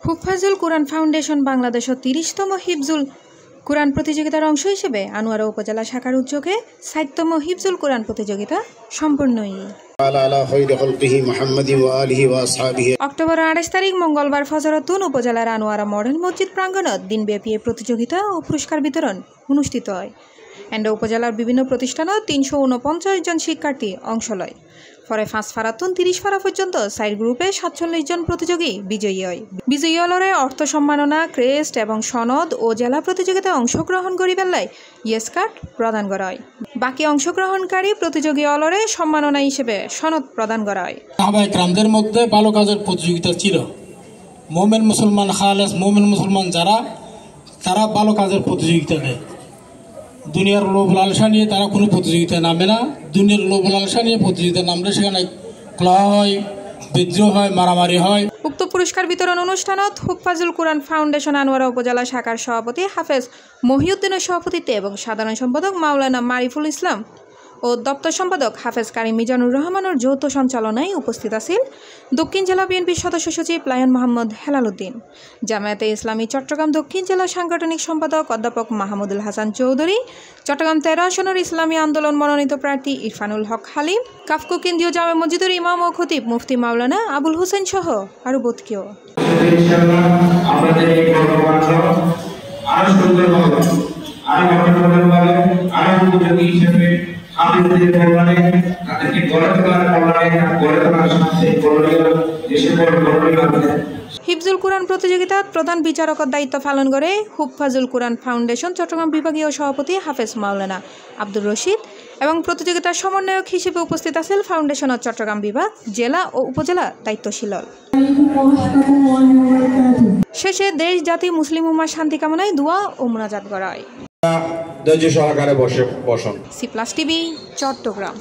হুফাজুল কুরআন foundation বাংলাদেশের ৩০তম হিফজুল কুরআন প্রতিযোগিতার অংশ হিসেবে আনোয়ারা উপজেলা শাখার উদ্যোগে ৬০তম হিফজুল কুরআন প্রতিযোগিতা সম্পূর্ণই। অক্টোবর ২৮ তারিখ মঙ্গলবার ফজরতুন উপজেলার আনোয়ারা মডেল মসজিদ প্রাঙ্গণত দিনব্যাপী এই প্রতিযোগিতা ও পুরস্কার বিতরণ অনুষ্ঠিত হয়। এন্ড উপজেলার বিভিন্ন প্রতিষ্ঠানত ৩৪৯ জন শিক্ষার্থী অংশ লয়। পরে ৫ ফারাতুন ৩০ ফারা পর্যন্ত ৪ গ্রুপে ৪৭ জন প্রতিযোগী বিজয়ী হয়। বিজয়ী হলরে অর্থ সম্মাননা, ক্রেস্ট এবং সনদ ও জেলা প্রতিযোগিতায় অংশগ্রহণ করিবেলায় ইয়েস কার্ড প্রদান করা হয়। বাকি অংশগ্রহণকারী প্রতিযোগী হলরে সম্মাননা হিসেবে সনদ প্রদান করা হয়। সাহাবায়ে কেরামদের মধ্যে ভালো কাজের প্রতিযোগিতা ছিল। মুমিন মুসলমান খালেস মুমিন মুসলমান যারা তারা ভালো কাজের প্রতিযোগিতা দেয়। দুনিয়ার লোভ লালসা নিয়ে তারা কোনো প্রতিযোগিতায় নামে না। দুনিয়ার লোভ লালসা নিয়ে প্রতিযোগিতা নামলে সেখানে কলহ হয়, বিদ্রোহ হয়, মারামারি হয়। উক্ত পুরস্কার বিতরণ অনুষ্ঠানত হুফাজুল কুরআন ফাউন্ডেশন আনোয়ারা উপজেলা শাখার সভাপতি হাফেজ মহিউদ্দিনের সভাপতিত্বে এবং সাধারণ সম্পাদক মাওলানা মারিফুল ইসলাম ও দপ্তর সম্পাদক হাফেজ কারিম মিজানুর রহমানের যৌথ সঞ্চালনায় উপস্থিত আছেন দক্ষিণ জেলা বিএনপির সদস্য সচিব লায়ন মোহাম্মদ হেলাল উদ্দিন, জামায়াতে ইসলামী চট্টগ্রাম দক্ষিণ জেলা সাংগঠনিক সম্পাদক অধ্যাপক মাহমুদুল হাসান চৌধুরী, চট্টগ্রাম ১৩ আসনের ইসলামী আন্দোলন মনোনীত প্রার্থী ইরফানুল হক হালিম, কাফকো কেন্দ্রীয় জামে মসজিদের ইমাম ও খতিব মুফতি মাওলানা আবুল হোসেন সহ আরও বহুত কেউ। হিফজুল কুরআন প্রতিযোগিতাত প্রধান বিচারকের দায়িত্ব পালন করে হুফাজুল কুরআন ফাউন্ডেশন চট্টগ্রাম বিভাগীয় সভাপতি হাফেজ মাওলানা আব্দুর রশিদ এবং প্রতিযোগিতার সমন্বয়ক হিসেবে উপস্থিত আছেন ফাউন্ডেশনের চট্টগ্রাম বিভাগ, জেলা ও উপজেলা দায়িত্বশীল। শেষে দেশ, জাতি, মুসলিম উম্মার শান্তি কামনায় দোয়া ও মুনাজাত করা হয়। ধৈর্য সহকারে বসুন। সি+ টিভি, চট্টগ্রাম।